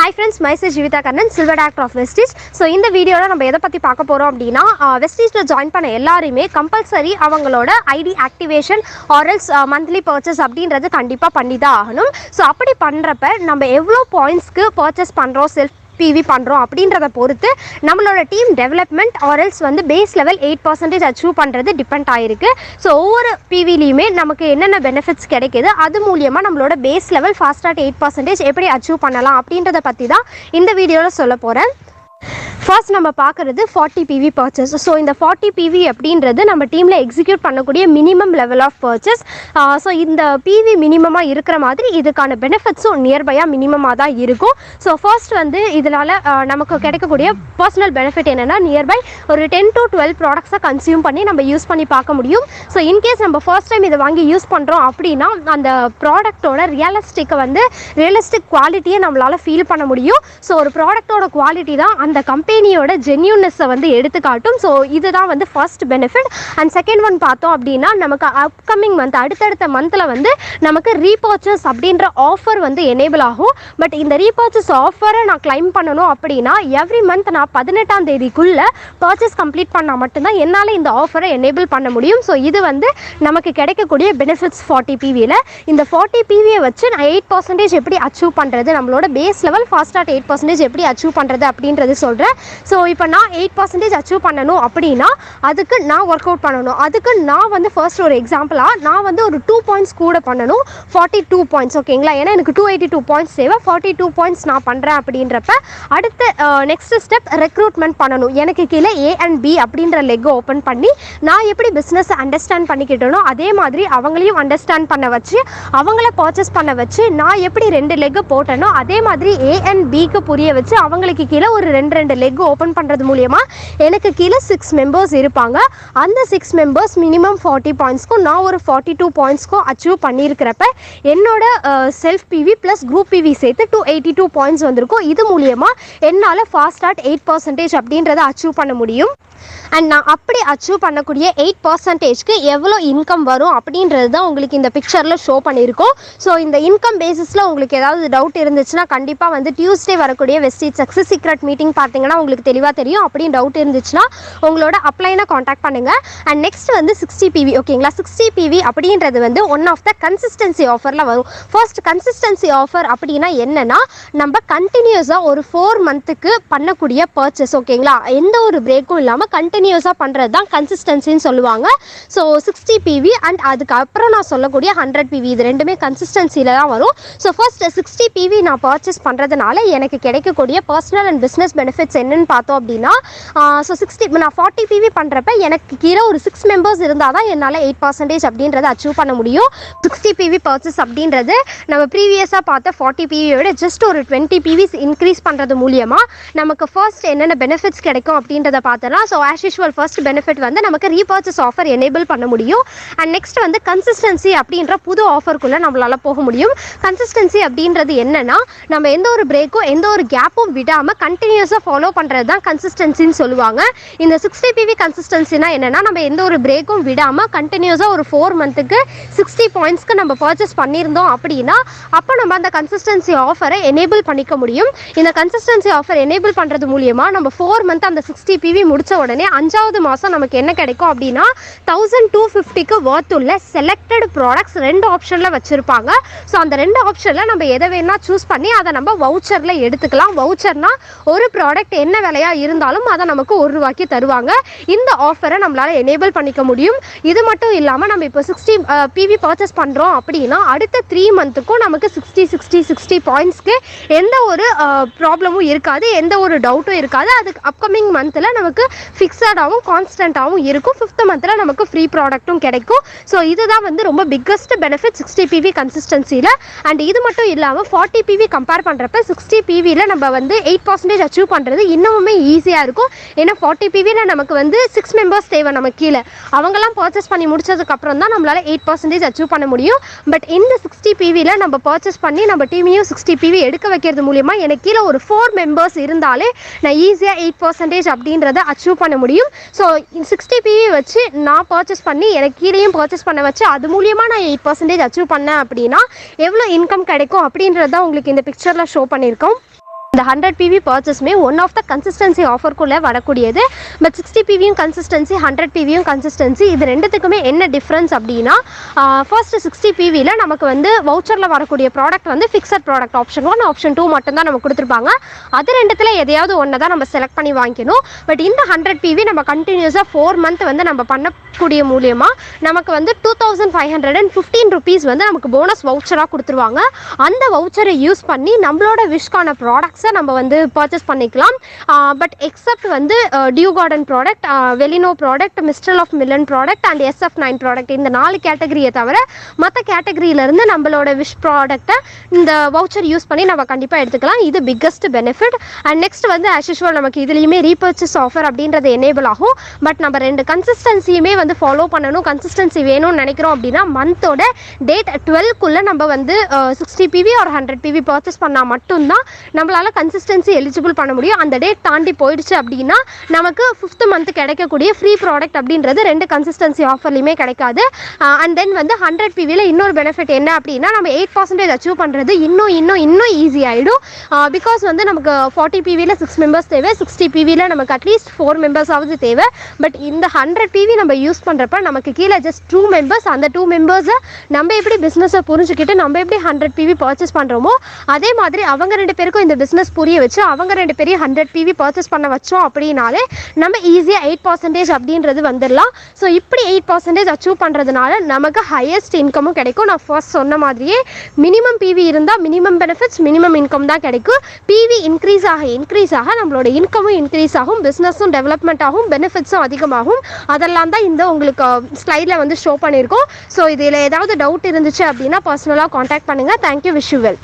Hi friends, myself Jivita Kannan, Silver Director of Vestige. So இந்த வீடியோல நம்ம எதை பத்தி பார்க்க போறோம் அப்படினா Vestigeல ஜாயின் பண்ண எல்லாரும் கம்பல்சரி அவங்களோட ID activation or else monthly purchase அப்படின்றது கண்டிப்பா பண்ணி தான் ஆகணும். So அப்படி பண்றப்ப நம்ம எவ்வளவு பாயிண்ட்ஸ்க்கு purchase பண்றோம் செல்ஃப் PV பண்றோம் அப்படின்றத பொறுத்து நம்மளோட டீம் டெவலப்மெண்ட் or else வந்து பேஸ் லெவல் 8% அச்சீவ் பண்றது டிபெண்ட் ஆயிருக்கு. ஸோ ஒவ்வொரு PVலையுமே நமக்கு என்னென்ன பெனிஃபிட்ஸ் கிடைக்குது அது மூலியமா நம்மளோட பேஸ் லெவல் ஃபாஸ்ட் அட் 8% எப்படி அச்சீவ் பண்ணலாம் அப்படின்றத பத்தி தான் இந்த வீடியோல சொல்ல போறேன். ஃபர்ஸ்ட் நம்ம பார்க்குறது 40 PV பர்ச்சேஸ். ஸோ இந்த 40 PV அப்படின்றது நம்ம டீமில் எக்ஸிக்யூட் பண்ணக்கூடிய minimum level of purchase. So இந்த PV மினிமமாக இருக்கிற மாதிரி இதுக்கான பெனிஃபிட்ஸும் நியர்பையாக மினிமமாக தான் இருக்கும். ஸோ ஃபர்ஸ்ட் வந்து இதனால் நமக்கு கிடைக்கக்கூடிய பர்சனல் பெனிஃபிட் என்னென்னா நியர்பை ஒரு 10 to 12 ப்ராடக்ட்ஸை கன்சியூம் பண்ணி நம்ம யூஸ் பண்ணி பார்க்க முடியும். ஸோ இன்கேஸ் நம்ம ஃபர்ஸ்ட் டைம் இதை வாங்கி யூஸ் பண்ணுறோம் அப்படின்னா அந்த ப்ராடக்டோட ரியலிஸ்டிக் குவாலிட்டியை நம்மளால் ஃபீல் பண்ண முடியும். ஸோ ஒரு ப்ராடக்டோட குவாலிட்டி தான் அந்த கம்பெனியோட ஜென்யூனஸை வந்து எடுத்துக்காட்டும். ஸோ இதுதான் வந்து first benefit. And second one பார்த்தோம் அப்படின்னா நமக்கு அப்கமிங் மந்த் அடுத்தடுத்த மந்தில் வந்து நமக்கு ரீபர்ச்சேஸ் அப்படின்ற ஆஃபர் வந்து எனேபிள் ஆகும். பட் இந்த ரீபர்ச்சேஸ் ஆஃபரை நான் கிளைம் பண்ணணும் அப்படின்னா எவ்ரி மந்த் நான் 18ஆம் தேதிக்குள்ளே பர்ச்சேஸ் கம்ப்ளீட் பண்ணால் மட்டும்தான் என்னால் இந்த ஆஃபரை எனேபிள் பண்ண முடியும். ஸோ இது வந்து நமக்கு கிடைக்கக்கூடிய பெனிஃபிட்ஸ் 40 PVயில். இந்த 40 PVயை வச்சு நான் 8% எப்படி அச்சீவ் பண்ணுறது, நம்மளோட பேஸ் லெவல் ஃபாஸ்ட் அட் 8% எப்படி அச்சீவ் பண்ணுறது அப்படின்றது சொல்கிறேன். ஸோ இப்போ நான் 8% அச்சீவ் பண்ணணும் அப்படின்னா அதுக்கு நான் ஒர்க் அவுட் பண்ணணும். அதுக்கு நான் வந்து ஃபர்ஸ்ட் ஒரு எக்ஸாம்பிளாக நான் வந்து ஒரு 2 பாயிண்ட்ஸ் கூட பண்ணணும். 42 பாயிண்ட்ஸ் ஓகேங்களா. ஏன்னா எனக்கு 282 பாயிண்ட்ஸ் தேவை. 42 பாயிண்ட்ஸ் நான் பண்ணுறேன் அப்படின்றப்ப அடுத்த நெக்ஸ்ட் ஸ்டெப் ரெக்ரூட்மெண்ட் பண்ணணும். எனக்கு கீழே A and B அப்படின்ற லெக் ஓப்பன் பண்ணி நான் எப்படி பிஸ்னஸ் அண்டர்ஸ்டாண்ட் பண்ணிக்கிட்டனோ அதே மாதிரி அவங்களையும் அண்டர்ஸ்டாண்ட் பண்ண வச்சு அவங்கள பர்ச்சேஸ் பண்ண வச்சு நான் எப்படி 2 லெக் போட்டனோ அதே மாதிரி A and Bக்கு புரிய வச்சு அவங்களுக்கு கீழே ஒரு 2 லெக் ஓப்பன் பண்ணுறது மூலியமா எனக்கு கீழே 6 மெம்பர்ஸ் இருப்பாங்க. அந்த 6 மெம்பர்ஸ் மினிமம் 40 பாயிண்ட்ஸ்க்கும் நான் ஒரு 42 பாயிண்ட்ஸ்க்கும் அச்சீவ் பண்ணியிருக்கிறப்ப என்னோட self PV plus group PV சேர்த்து 282 பாயிண்ட்ஸ் வந்திருக்கும். இது மூலியமா என்னால் ஃபாஸ்ட் அட் 8% அப்படின்றத அச்சீவ் பண்ண முடியும். அண்ட் நான் அப்படி அச்சீவ் பண்ணக்கூடிய 8%க்கு எவ்வளோ இன்கம் வரும் அப்படின்றது தான் உங்களுக்கு இந்த பிக்சரில் ஷோ பண்ணியிருக்கோம். ஸோ இந்த இன்கம் பேசிஸில் உங்களுக்கு ஏதாவது டவுட் இருந்துச்சுன்னா கண்டிப்பாக வந்து டியூஸ்டே வரக்கூடிய வெஸ்டேஜ் சக்ஸஸ் சீக்ரெட் மீட்டிங் பார்த்தீங்கன்னா உங்களுக்கு தெளிவாக தெரியும். அப்படின்னு டவுட் இருந்துச்சுன்னா உங்களோட அப்ளைனை காண்டாக்ட் பண்ணுங்கள். அண்ட் நெக்ஸ்ட் வந்து 60 PV ஓகேங்களா. 60 PV அப்படின்றது வந்து ஒன் ஆஃப் த கன்சிஸ்டன்சி ஆஃபரில் வரும். ஃபர்ஸ்ட் கன்சிஸ்டன்சி ஆஃபர் அப்படின்னா என்னென்னா நம்ம கண்டினியூஸாக ஒரு 4 மந்த்துக்கு பண்ணக்கூடிய பர்ச்சேஸ் ஓகேங்களா. எந்த ஒரு பிரேக்கும் இல்லாமல் கண்டினியூஸாக பண்ணுறது தான் கன்சிஸ்டன்சின்னு சொல்லுவாங்க. ஸோ 60 PV அண்ட் அதுக்கப்புறம் நான் சொல்லக்கூடிய 100 PV இது ரெண்டுமே கன்சிஸ்டன்சியில் தான் வரும். ஸோ ஃபர்ஸ்ட் 60 PV நான் பர்ச்சேஸ் பண்ணுறதுனால எனக்கு கிடைக்கக்கூடிய பர்சனல் அண்ட் பிஸ்னஸ் பெனிஃபிட்ஸ் என்னன்னு பார்த்தோம் அப்படின்னா ஸோ 60 நான் 40 PV பண்ணுறப்ப எனக்கு கீழே ஒரு 6 மெம்பர்ஸ் இருந்தால் தான் என்னால் 8% அப்படின்றத அச்சீவ் பண்ண முடியும். 60 PV பர்ச்சேஸ் அப்படின்றது நம்ம ப்ரீவியஸாக பார்த்த 40 PVயோட ஜஸ்ட் ஒரு 20 PVs இன்க்ரீஸ் பண்ணுறது மூலியமாக நமக்கு ஃபர்ஸ்ட் என்னென்ன பெனிஃபிட்ஸ் கிடைக்கும் அப்படின்றத பார்த்தோன்னா so as usual first benefit வந்து நமக்கு ரீபர்ச்சேஸ் ஆஃபர் எனேபிள் பண்ண முடியும். அண்ட் நெக்ஸ்ட் வந்து கன்சிஸ்டன்சி அப்படின்ற புது ஆஃபருக்குள்ளே நம்மளால் போக முடியும். கன்சிஸ்டன்சி அப்படின்றது என்னன்னா நம்ம எந்த ஒரு பிரேக்கும் எந்த ஒரு கேப்பும் விடாமல் கண்டினியூஸாக ஃபாலோ பண்ணுறது தான் கன்சிஸ்டன்சின்னு சொல்லுவாங்க. இந்த 60 PV கன்சிஸ்டன்சினா என்னன்னா நம்ம எந்த ஒரு பிரேக்கும் விடாமல் கண்டினியூஸாக ஒரு 4 மந்த்துக்கு 60 பாயிண்ட்ஸ்க்கு நம்ம பர்ச்சேஸ் பண்ணியிருந்தோம் அப்படின்னா அப்போ நம்ம அந்த கன்சிஸ்டன்சி ஆஃபரை எனேபிள் பண்ணிக்க முடியும். இந்த கன்சிஸ்டன்சி ஆஃபர் எனேபிள் பண்ணுறது மூலியமா நம்ம 4 மந்த் அந்த 60 PV முடிச்ச உடனே 5ஆவது மாதம் நமக்கு என்ன கிடைக்கும் அப்படின்னா 1250க்கு வர்த் உள்ள செலக்டட் ப்ராடக்ட்ஸ் 2 ஆப்ஷனில் வச்சுருப்பாங்க. ஸோ அந்த 2 ஆப்ஷனில் நம்ம எதை வேணால் சூஸ் பண்ணி அதை நம்ம வவுச்சரில் எடுத்துக்கலாம். வவுச்சர்னா ஒரு ப்ராடக்ட் என்ன விலையாக இருந்தாலும் அதை நமக்கு ₹1 தருவாங்க. இந்த ஆஃபரை நம்மளால் எனேபிள் பண்ணிக்க முடியும். இது மட்டும் இல்லாமல் நம்ம இப்போ 60 PV பர்ச்சேஸ் பண்ணுறோம் அப்படின்னா அடுத்த 3 மந்த்துக்கும் நமக்கு 60 பாயிண்ட்ஸ்க்கு எந்த ஒரு ப்ராப்ளமும் இருக்காது, எந்த ஒரு டவுட்டும் இருக்காது. அதுக்கு அப்கமிங் மந்தில் நமக்கு ஃபிக்ஸடாகவும் கான்ஸ்டண்ட்டாகவும் இருக்கும். 5th மந்தில் நமக்கு ஃப்ரீ ப்ராடக்ட்டும் கிடைக்கும். ஸோ இதுதான் வந்து ரொம்ப பிக்கஸ்ட் பெனிஃபிட் 60 PV கன்சிஸ்டன்சியில். அண்ட் இது மட்டும் இல்லாமல் 40 PV கம்பேர் பண்ணுறப்ப 60 PVயில் நம்ம வந்து 8% அச்சீவ் பண்ணுறது இன்னமுமே ஈஸியாக இருக்கும். ஏன்னா 40 PVயில் நமக்கு வந்து 6 மெம்பர்ஸ் தேவை நமக்கு கீழே. அவங்கெல்லாம் பர்ச்சேஸ் பண்ணி முடிச்சதுக்கப்புறம் தான் நம்மளால் 8% அச்சீவ் பண்ண முடியும். பட் இந்த 60 PVயில் நம்ம பர்ச்சேஸ் பண்ணி நம்ம டீமையும் 60 PV எடுக்க வைக்கிறது மூலிமா எனக்கு கீழே ஒரு 4 மெம்பர்ஸ் இருந்தாலே நான் ஈஸியாக 8% அப்படின்றத அச்சீவ் பண்ண முடியும். ஸோ 60 PV வச்சு நான் பர்ச்சேஸ் பண்ணி எனக்கு கீழேயும் பர்ச்சேஸ் பண்ண வச்சு அது மூலியமாக நான் 8% அச்சீவ் பண்ணேன் அப்படின்னா எவ்வளோ இன்கம் கிடைக்கும் அப்படின்றது தான் உங்களுக்கு இந்த பிக்சரில் ஷோ பண்ணியிருக்கோம். இந்த 100 PV பர்ச்சேஸ்மே ஒன் ஆஃப் த கன்சிஸ்டன்சி ஆஃபர்க்குள்ளே வரக்கூடியது. பட் 60 PVயும் கன்சிஸ்டன்சி, 100 PVயும் கன்சிஸ்டன்சி, இது ரெண்டுத்துக்குமே என்ன டிஃப்ரென்ஸ் அப்படின்னா, ஃபர்ஸ்ட் 60 PVயில் நமக்கு வந்து வவுச்சரில் வரக்கூடிய ப்ராடக்ட் வந்து ஃபிக்ஸட் ப்ராடக்ட் ஆப்ஷன் 1 ஆப்ஷன் 2 மட்டும்தான் நம்ம கொடுத்துருப்பாங்க. அது ரெண்டுத்தில் எதையாவது ஒன்று தான் நம்ம செலக்ட் பண்ணி வாங்கிக்கணும். பட் இந்த 100 PV நம்ம கண்டினியூஸாக 4 மந்த் வந்து நம்ம பண்ணக்கூடிய மூலியமாக நமக்கு வந்து 2515 ருபீஸ் வந்து நமக்கு போனஸ் வவுச்சராக கொடுத்துருவாங்க. அந்த வவுச்சரை யூஸ் பண்ணி நம்மளோட விஷ் ப்ராடக்ட்ஸை நம்ம வந்து பர்ச்சேஸ் பண்ணிக்கலாம். பட் எக்ஸப்ட் வந்து டியூ கார்டன் ப்ராடக்ட், வெலினோ ப்ராடக்ட், மிஸ்டல் ஆஃப் மில்லன் ப்ராடக்ட் அண்ட் SF9 ப்ராடக்ட், இந்த 4 கேட்டகரியை தவிர மற்ற கேட்டகரியிலேருந்து நம்மளோட விஷ் ப்ராடக்டை இந்த வவுச்சர் யூஸ் பண்ணி நம்ம கண்டிப்பாக எடுத்துக்கலாம். இது பிக்கஸ்ட் பெனிஃபிட். அண்ட் நெக்ஸ்ட் வந்து ஆஸ் யூஷுவல் நமக்கு இதுலேயுமே ரீபர்ச்சேஸ் ஆஃபர் அப்படின்றது எனேபிள் ஆகும். பட் நம்ம 2 கன்சிஸ்டன்சியுமே வந்து ஃபாலோ பண்ணணும். கன்சிஸ்டன்சி வேணும்னு நினைக்கிறோம் அப்படின்னா மந்தோட டேட் 12க்குள்ளே நம்ம வந்து 60 PV ஒரு 100 PV பர்ச்சேஸ் பண்ணால் மட்டும்தான் நம்மளால் கன்சிஸ்டன்சி எலிஜிபிள் பண்ண முடியும். அந்த டேட் தாண்டி போயிடுச்சு அப்படின்னா நமக்கு 5th மந்த் கிடைக்கக்கூடிய ஃப்ரீ ப்ராடக்ட் அப்படின்றது 2 கன்சிஸ்டன்சி ஆஃபர்லையுமே கிடைக்காது. அண்ட் தென் வந்து 100 PVயில் இன்னொரு பெனிஃபிட் என்ன அப்படின்னா, நம்ம 8% அச்சீவ் பண்ணுறது இன்னும் ஈஸி ஆகிடும். பிகாஸ் வந்து நமக்கு 40 PVயில் 6 மெம்பர்ஸ் தேவை, 60 PVயில் நமக்கு அட்லீஸ்ட் 4 மெம்பர்ஸாவது தேவை. பட் இந்த 100 PV நம்ம யூஸ் பண்ணுறப்ப நமக்கு கீழே ஜஸ்ட் 2 மெம்பர்ஸ், அந்த 2 மெம்பர்ஸை நம்ம எப்படி பிஸ்னஸை புரிஞ்சுக்கிட்டு நம்ம எப்படி 100 PV பர்ச்சேஸ் பண்ணுறோமோ அதே மாதிரி அவங்க 2 பேருக்கும் இந்த பிஸ்னஸ் புரிய வச்சு அவங்க 2 பேரையும் 100 PV பர்ச்சேஸ் பண்ண வச்சோம் அப்படின்னாலே நம்ம ஈஸியாக 8% அப்படின்றது வந்துடலாம். ஸோ இப்படி 8% அச்சீவ் பண்ணுறதுனால நமக்கு ஹையஸ்ட் இன்கமும் கிடைக்கும். நான் ஃபர்ஸ்ட் சொன்ன மாதிரியே மினிமம் PV இருந்தால் மினிமம் பெனிஃபிட்ஸ், மினிமம் இன்கம் தான் கிடைக்கும். PV இன்க்ரீஸ் ஆக நம்மளோட இன்கமும் இன்க்ரீஸ் ஆகும், பிஸ்னஸும் டெவலப்மெண்ட் ஆகும், பெனிஃபிட்ஸும் அதிகமாகும். அதெல்லாம் தான் இந்த உங்களுக்கு ஸ்லைடில் வந்து ஷோ பண்ணியிருக்கோம். ஸோ இதில் ஏதாவது டவுட் இருந்துச்சு அப்படின்னா பர்சனலாக காண்டாக்ட் பண்ணுங்கள். Thank you, wish you well.